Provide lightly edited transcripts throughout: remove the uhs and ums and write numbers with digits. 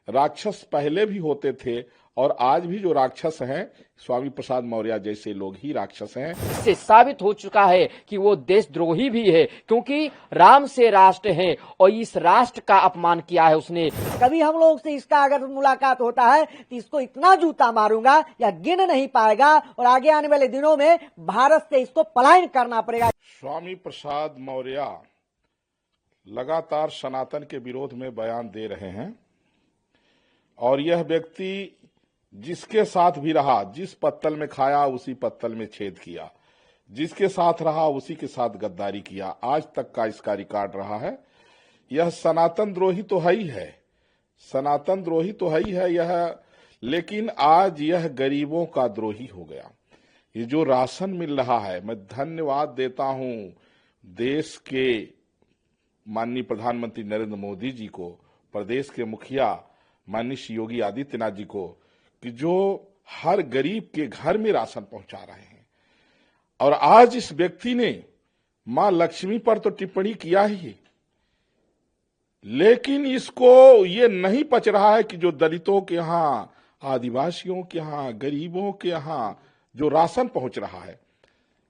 राक्षस पहले भी होते थे और आज भी जो राक्षस हैं स्वामी प्रसाद मौर्य जैसे लोग ही राक्षस हैं। इससे साबित हो चुका है कि वो देशद्रोही भी है, क्योंकि राम से राष्ट्र है और इस राष्ट्र का अपमान किया है उसने। कभी हम लोग से इसका अगर मुलाकात होता है तो इसको इतना जूता मारूंगा या गिन नहीं पाएगा और आगे आने वाले दिनों में भारत से इसको पलायन करना पड़ेगा। स्वामी प्रसाद मौर्य लगातार सनातन के विरोध में बयान दे रहे हैं और यह व्यक्ति जिसके साथ भी रहा, जिस पत्तल में खाया उसी पत्तल में छेद किया, जिसके साथ रहा उसी के साथ गद्दारी किया, आज तक का इसका रिकॉर्ड रहा है। यह सनातन द्रोही तो है ही है, सनातन द्रोही तो है ही है यह, लेकिन आज यह गरीबों का द्रोही हो गया। ये जो राशन मिल रहा है, मैं धन्यवाद देता हूं देश के माननीय प्रधानमंत्री नरेंद्र मोदी जी को, प्रदेश के मुखिया माननीय श्री योगी आदित्यनाथ जी को, कि जो हर गरीब के घर में राशन पहुंचा रहे हैं। और आज इस व्यक्ति ने मां लक्ष्मी पर तो टिप्पणी किया ही, लेकिन इसको ये नहीं पच रहा है कि जो दलितों के यहां, आदिवासियों के यहां, गरीबों के यहां जो राशन पहुंच रहा है,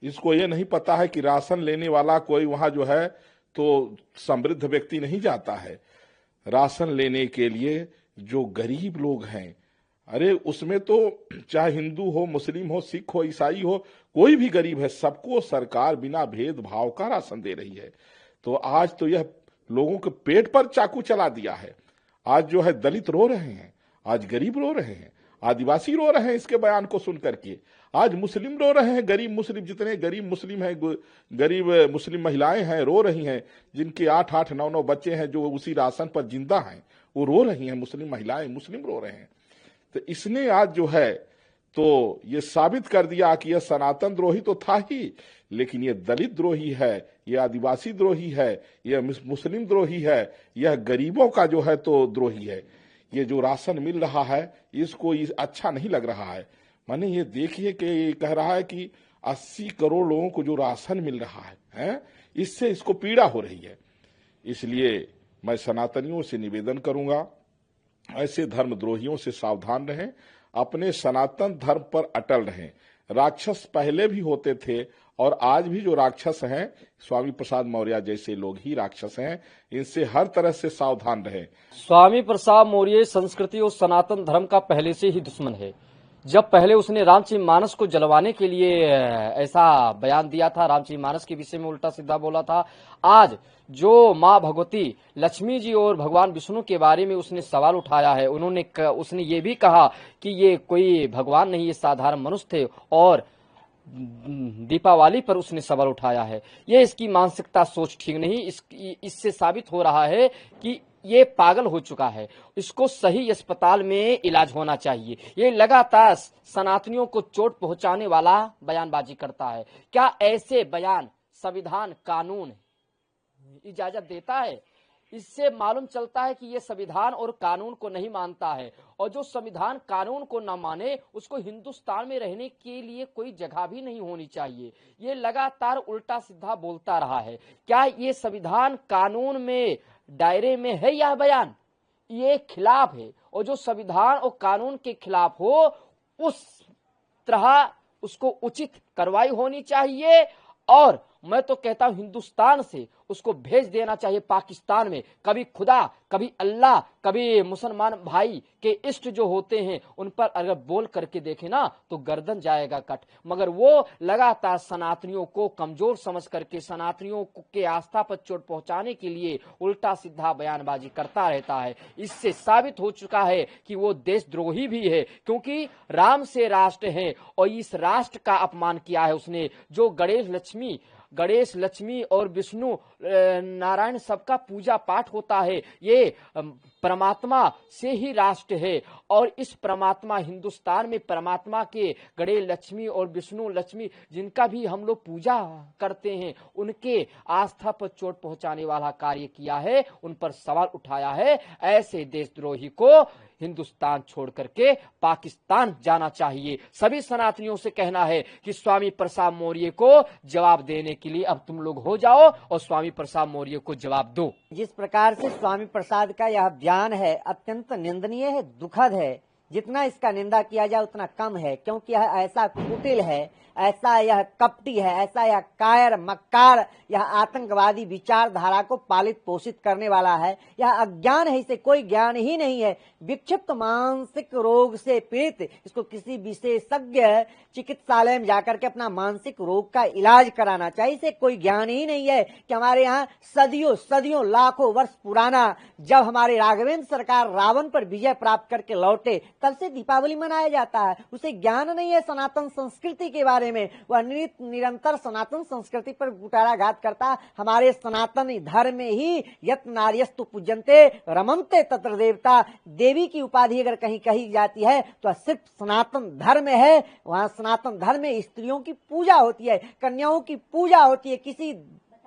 इसको ये नहीं पता है कि राशन लेने वाला कोई वहां जो है तो समृद्ध व्यक्ति नहीं जाता है। राशन लेने के लिए जो गरीब लोग हैं, अरे उसमें तो चाहे हिंदू हो, मुस्लिम हो, सिख हो, ईसाई हो, कोई भी गरीब है, सबको सरकार बिना भेदभाव का राशन दे रही है। तो आज तो यह लोगों के पेट पर चाकू चला दिया है। आज जो है दलित रो रहे हैं, आज गरीब रो रहे हैं, आदिवासी रो रहे हैं इसके बयान को सुन करके, आज मुस्लिम रो रहे हैं, गरीब मुस्लिम जितने गरीब मुस्लिम हैं, गरीब मुस्लिम महिलाएं हैं रो रही हैं, जिनके 8-8, 9-9 बच्चे हैं जो उसी राशन पर जिंदा हैं, वो रो रही हैं, मुस्लिम महिलाएं, मुस्लिम रो रहे हैं। तो इसने आज जो है तो ये साबित कर दिया कि यह सनातन द्रोही तो था ही, लेकिन यह दलित द्रोही है, यह आदिवासी द्रोही है, यह मुस्लिम द्रोही है, यह गरीबों का जो है तो द्रोही है। ये जो राशन मिल रहा है इसको अच्छा नहीं लग रहा है। माने ये देखिए कि ये कह रहा है कि 80 करोड़ लोगों को जो राशन मिल रहा है, इससे इसको पीड़ा हो रही है। इसलिए मैं सनातनियों से निवेदन करूंगा, ऐसे धर्मद्रोहियों से सावधान रहें, अपने सनातन धर्म पर अटल रहें। राक्षस पहले भी होते थे और आज भी जो राक्षस हैं स्वामी प्रसाद मौर्य जैसे लोग ही राक्षस हैं, इनसे हर तरह से सावधान रहें। स्वामी प्रसाद मौर्य संस्कृति और सनातन धर्म का पहले से ही दुश्मन है। जब पहले उसने रामचरितमानस को जलवाने के लिए ऐसा बयान दिया था, रामचरितमानस के विषय में उल्टा सीधा बोला था, आज जो माँ भगवती लक्ष्मी जी और भगवान विष्णु के बारे में उसने सवाल उठाया है, उसने ये भी कहा कि ये कोई भगवान नहीं, ये साधारण मनुष्य थे, और दीपावली पर उसने सवाल उठाया है। ये इसकी मानसिकता सोच ठीक नहीं। इससे साबित हो रहा है कि ये पागल हो चुका है, इसको सही अस्पताल में इलाज होना चाहिए। ये लगातार सनातनियों को चोट पहुंचाने वाला बयानबाजी करता है। क्या ऐसे बयान संविधान कानून इजाजत देता है? इससे मालूम चलता है कि ये संविधान और कानून को नहीं मानता है, और जो संविधान कानून को न माने उसको हिंदुस्तान में रहने के लिए कोई जगह भी नहीं होनी चाहिए। ये लगातार उल्टा सीधा बोलता रहा है। क्या ये संविधान कानून में दायरे में है यह बयान? ये खिलाफ है, और जो संविधान और कानून के खिलाफ हो उस तरह उसको उचित कार्रवाई होनी चाहिए। और मैं तो कहता हूं हिंदुस्तान से उसको भेज देना चाहिए पाकिस्तान में। कभी खुदा, कभी अल्लाह, कभी मुसलमान भाई के इष्ट जो होते हैं उन पर अगर बोल करके देखे ना तो गर्दन जाएगा कट। मगर वो लगातार सनातनियों को कमजोर समझ करके सनातनियों के आस्था पर चोट पहुंचाने के लिए उल्टा सीधा बयानबाजी करता रहता है। इससे साबित हो चुका है कि वो देशद्रोही भी है, क्योंकि राम से राष्ट्र है और इस राष्ट्र का अपमान किया है उसने। जो गणेश लक्ष्मी और विष्णु नारायण सबका पूजा पाठ होता है, ये परमात्मा से ही राष्ट्र है। और इस परमात्मा हिंदुस्तान में परमात्मा के गणेश लक्ष्मी और विष्णु लक्ष्मी जिनका भी हम लोग पूजा करते हैं, उनके आस्था पर चोट पहुंचाने वाला कार्य किया है, उन पर सवाल उठाया है। ऐसे देशद्रोही को हिंदुस्तान छोड़ करके पाकिस्तान जाना चाहिए। सभी सनातनियों से कहना है कि स्वामी प्रसाद मौर्य को जवाब देने के लिए अब तुम लोग हो जाओ और स्वामी प्रसाद मौर्य को जवाब दो। जिस प्रकार से स्वामी प्रसाद का यह बयान बयान है अत्यंत निंदनीय है, दुखद है। जितना इसका निंदा किया जाए उतना कम है, क्योंकि यह ऐसा कुटिल है, ऐसा यह कपटी है, ऐसा यह कायर मक्कार, यह आतंकवादी विचारधारा को पालित पोषित करने वाला है। यह अज्ञान है, इसे कोई ज्ञान ही नहीं है। विक्षिप्त मानसिक रोग से पीड़ित, इसको किसी विशेषज्ञ चिकित्सालय में जाकर के अपना मानसिक रोग का इलाज कराना चाहिए। इसे कोई ज्ञान ही नहीं है कि हमारे यहाँ सदियों लाखों वर्ष पुराना जब हमारे राघवेंद्र सरकार रावण पर विजय प्राप्त करके लौटे तब से दीपावली मनाया जाता है। उसे ज्ञान नहीं है सनातन संस्कृति के बारे में। वह निरंतर सनातन संस्कृति पर कुठाराघात करता। हमारे सनातन धर्म में ही यत नार्यस्तु पूज्यन्ते रमन्ते तत्र देवता, देवी की उपाधि अगर कहीं कही जाती है तो सिर्फ सनातन धर्म है। वहां सनातन धर्म में स्त्रियों की पूजा होती है, कन्याओं की पूजा होती है। किसी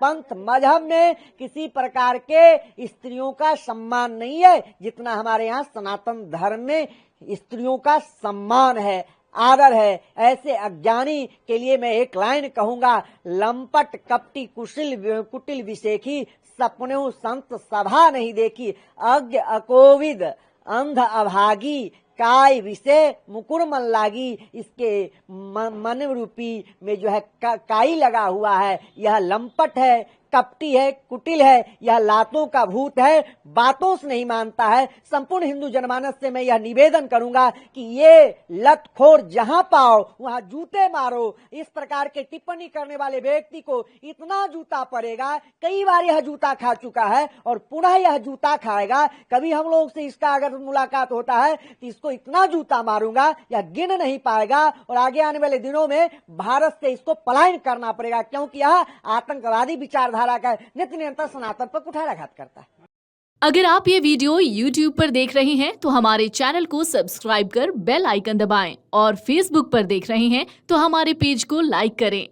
पंथ मजहब में किसी प्रकार के स्त्रियों का सम्मान नहीं है जितना हमारे यहाँ सनातन धर्म में स्त्रियों का सम्मान है, आदर है। ऐसे अज्ञानी के लिए मैं एक लाइन कहूंगा, लंपट कपटी कुटिल विशेखी, सपनों संत सभा नहीं देखी। अज्ञ अकोविद अंध अभागी, काय विषय मुकुर मन लागी। इसके मन रूपी में जो है काई लगा हुआ है। यह लंपट है, कपटी है, कुटिल है, यह लातों का भूत है, बातों से नहीं मानता है। संपूर्ण हिंदू जनमानस से मैं यह निवेदन करूंगा कि ये लतखोर जहां पाओ वहां जूते मारो। इस प्रकार के टिप्पणी करने वाले व्यक्ति को इतना जूता पड़ेगा, कई बार यह जूता खा चुका है और पुनः यह जूता खाएगा। कभी हम लोग से इसका अगर मुलाकात होता है तो इसको इतना जूता मारूंगा यह गिन नहीं पाएगा और आगे आने वाले दिनों में भारत से इसको पलायन करना पड़ेगा, क्योंकि यह आतंकवादी विचारधारा का नित्य निरंतर सनातन पर कुठाराघात करता है। अगर आप ये वीडियो YouTube पर देख रहे हैं तो हमारे चैनल को सब्सक्राइब कर बेल आइकन दबाएं और Facebook पर देख रहे हैं तो हमारे पेज को लाइक करें।